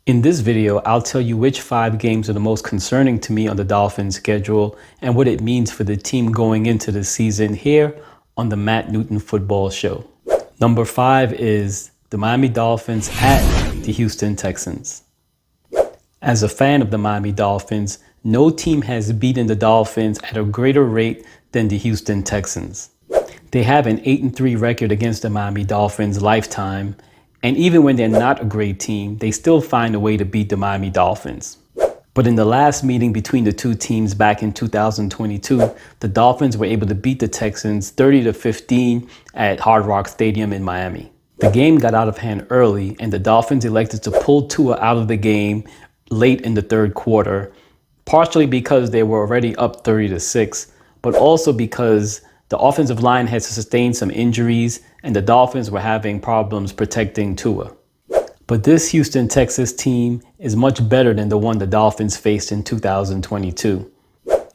In this video, I'll tell you which 5 games are the most concerning to me on the Dolphins schedule and what it means for the team going into the season here on the Matt Newton Football Show. Number 5 is the Miami Dolphins at the Houston Texans. As a fan of the Miami Dolphins, no team has beaten the Dolphins at a greater rate than the Houston Texans. They have an 8-3 record against the Miami Dolphins lifetime, and even when they're not a great team, they still find a way to beat the Miami Dolphins. But in the last meeting between the two teams back in 2022, the Dolphins were able to beat the Texans 30-15 at Hard Rock Stadium in Miami. The game got out of hand early, and the Dolphins elected to pull Tua out of the game late in the third quarter, partially because they were already up 30-6, but also because the offensive line had sustained some injuries and the Dolphins were having problems protecting Tua. But this Houston, Texas team is much better than the one the Dolphins faced in 2022.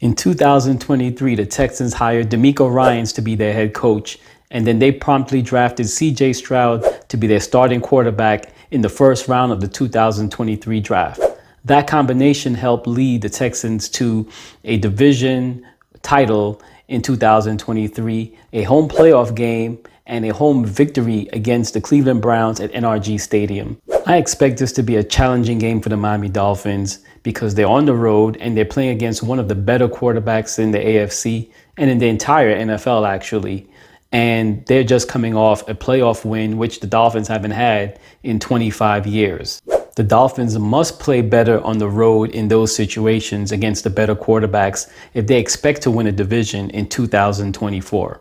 In 2023, the Texans hired DeMeco Ryans to be their head coach, and then they promptly drafted C.J. Stroud to be their starting quarterback in the first round of the 2023 draft. That combination helped lead the Texans to a division title in 2023, a home playoff game, and a home victory against the Cleveland Browns at NRG Stadium. I expect this to be a challenging game for the Miami Dolphins because they're on the road and they're playing against one of the better quarterbacks in the AFC and in the entire NFL, actually. And they're just coming off a playoff win, which the Dolphins haven't had in 25 years. The Dolphins must play better on the road in those situations against the better quarterbacks if they expect to win a division in 2024.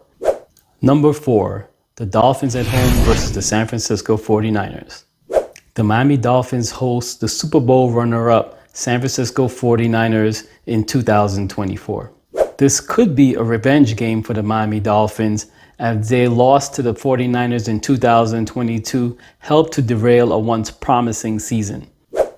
Number 4, the Dolphins at home versus the San Francisco 49ers. The Miami Dolphins host the Super Bowl runner-up San Francisco 49ers in 2024. This could be a revenge game for the Miami Dolphins, as their loss to the 49ers in 2022 helped to derail a once promising season.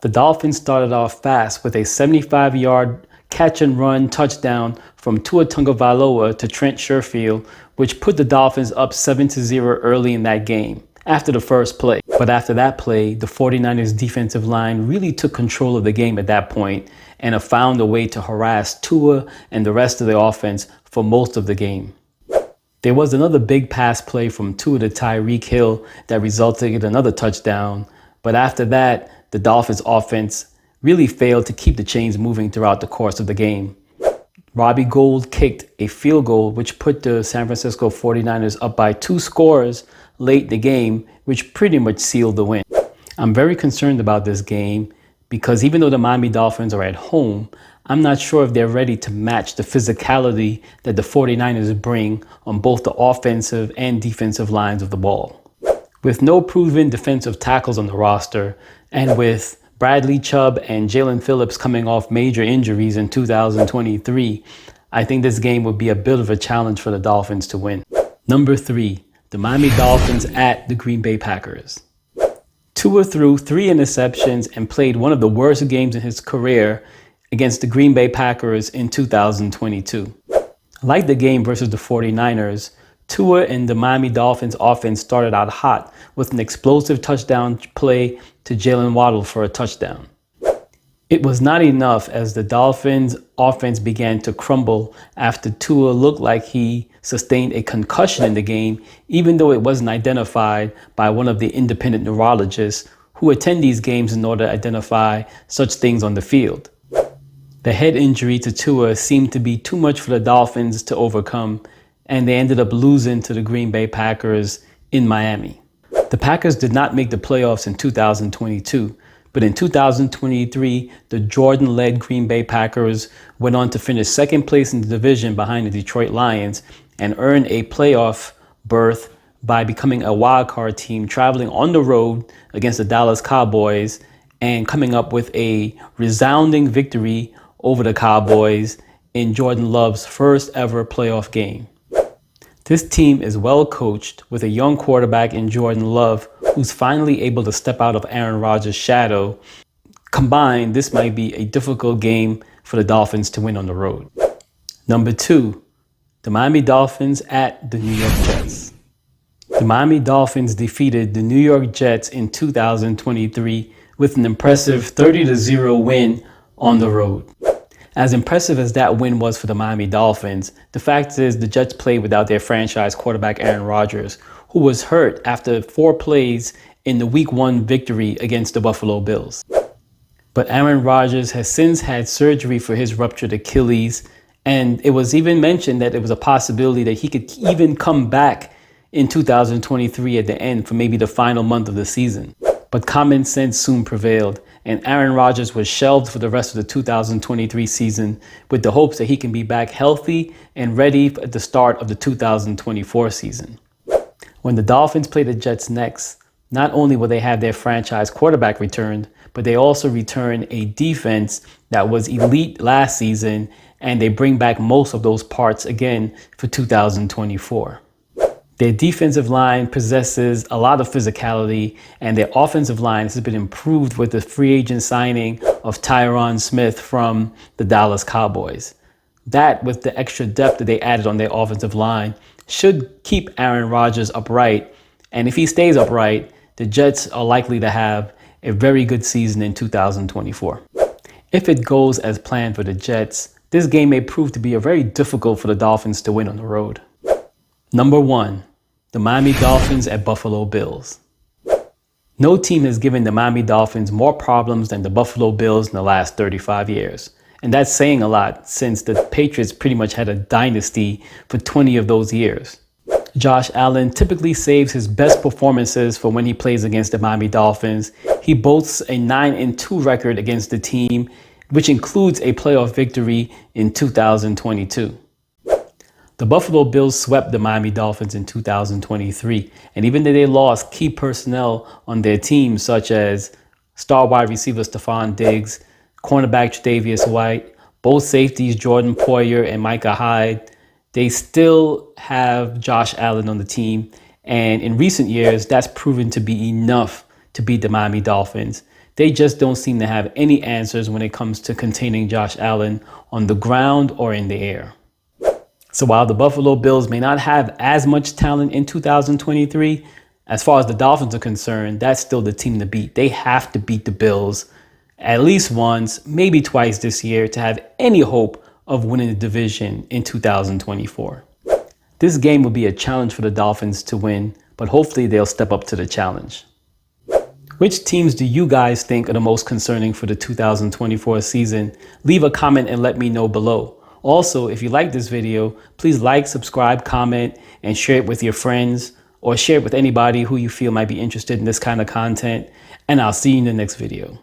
The Dolphins started off fast with a 75-yard catch-and-run touchdown from Tua Tagovailoa to Trent Sherfield, which put the Dolphins up 7-0 early in that game after the first play. But after that play, the 49ers defensive line really took control of the game at that point and have found a way to harass Tua and the rest of the offense for most of the game. There was another big pass play from Tua to Tyreek Hill that resulted in another touchdown. But after that, the Dolphins offense really failed to keep the chains moving throughout the course of the game. Robbie Gould kicked a field goal, which put the San Francisco 49ers up by 2 scores late in the game, which pretty much sealed the win. I'm very concerned about this game because even though the Miami Dolphins are at home, I'm not sure if they're ready to match the physicality that the 49ers bring on both the offensive and defensive lines of the ball. With no proven defensive tackles on the roster, and with Bradley Chubb and Jalen Phillips coming off major injuries in 2023, I think this game would be a bit of a challenge for the Dolphins to win. Number 3, the Miami Dolphins at the Green Bay Packers. Tua threw 3 interceptions and played one of the worst games in his career against the Green Bay Packers in 2022. Like the game versus the 49ers, Tua and the Miami Dolphins offense started out hot with an explosive touchdown play to Jalen Waddle for a touchdown. It was not enough as the Dolphins offense began to crumble after Tua looked like he sustained a concussion in the game, even though it wasn't identified by one of the independent neurologists who attend these games in order to identify such things on the field. The head injury to Tua seemed to be too much for the Dolphins to overcome, and they ended up losing to the Green Bay Packers in Miami. The Packers did not make the playoffs in 2022, but in 2023, the Jordan-led Green Bay Packers went on to finish second place in the division behind the Detroit Lions and earn a playoff berth by becoming a wildcard team, traveling on the road against the Dallas Cowboys and coming up with a resounding victory over the Cowboys in Jordan Love's first ever playoff game. This team is well coached with a young quarterback in Jordan Love who's finally able to step out of Aaron Rodgers' shadow. Combined, this might be a difficult game for the Dolphins to win on the road. Number 2, the Miami Dolphins at the New York Jets. The Miami Dolphins defeated the New York Jets in 2023 with an impressive 30-0 win on the road. As impressive as that win was for the Miami Dolphins, the fact is the Jets played without their franchise quarterback Aaron Rodgers, who was hurt after 4 plays in the Week 1 victory against the Buffalo Bills. But Aaron Rodgers has since had surgery for his ruptured Achilles, and it was even mentioned that it was a possibility that he could even come back in 2023 at the end for maybe the final month of the season. But common sense soon prevailed, and Aaron Rodgers was shelved for the rest of the 2023 season with the hopes that he can be back healthy and ready at the start of the 2024 season. When the Dolphins play the Jets next, not only will they have their franchise quarterback returned, but they also return a defense that was elite last season, and they bring back most of those parts again for 2024. Their defensive line possesses a lot of physicality, and their offensive line has been improved with the free agent signing of Tyron Smith from the Dallas Cowboys. That, with the extra depth that they added on their offensive line, should keep Aaron Rodgers upright. And if he stays upright, the Jets are likely to have a very good season in 2024. If it goes as planned for the Jets, this game may prove to be very difficult for the Dolphins to win on the road. Number 1, the Miami Dolphins at Buffalo Bills. No team has given the Miami Dolphins more problems than the Buffalo Bills in the last 35 years. And that's saying a lot since the Patriots pretty much had a dynasty for 20 of those years. Josh Allen typically saves his best performances for when he plays against the Miami Dolphins. He boasts a 9-2 record against the team, which includes a playoff victory in 2022. The Buffalo Bills swept the Miami Dolphins in 2023, and even though they lost key personnel on their team, such as star wide receiver Stephon Diggs, cornerback Tre'Davious White, both safeties Jordan Poyer and Micah Hyde, they still have Josh Allen on the team, and in recent years, that's proven to be enough to beat the Miami Dolphins. They just don't seem to have any answers when it comes to containing Josh Allen on the ground or in the air. So while the Buffalo Bills may not have as much talent in 2023, as far as the Dolphins are concerned, that's still the team to beat. They have to beat the Bills at least once, maybe twice this year to have any hope of winning the division in 2024. This game will be a challenge for the Dolphins to win, but hopefully they'll step up to the challenge. Which teams do you guys think are the most concerning for the 2024 season? Leave a comment and let me know below. Also, if you like this video, please like, subscribe, comment, and share it with your friends, or share it with anybody who you feel might be interested in this kind of content. And I'll see you in the next video.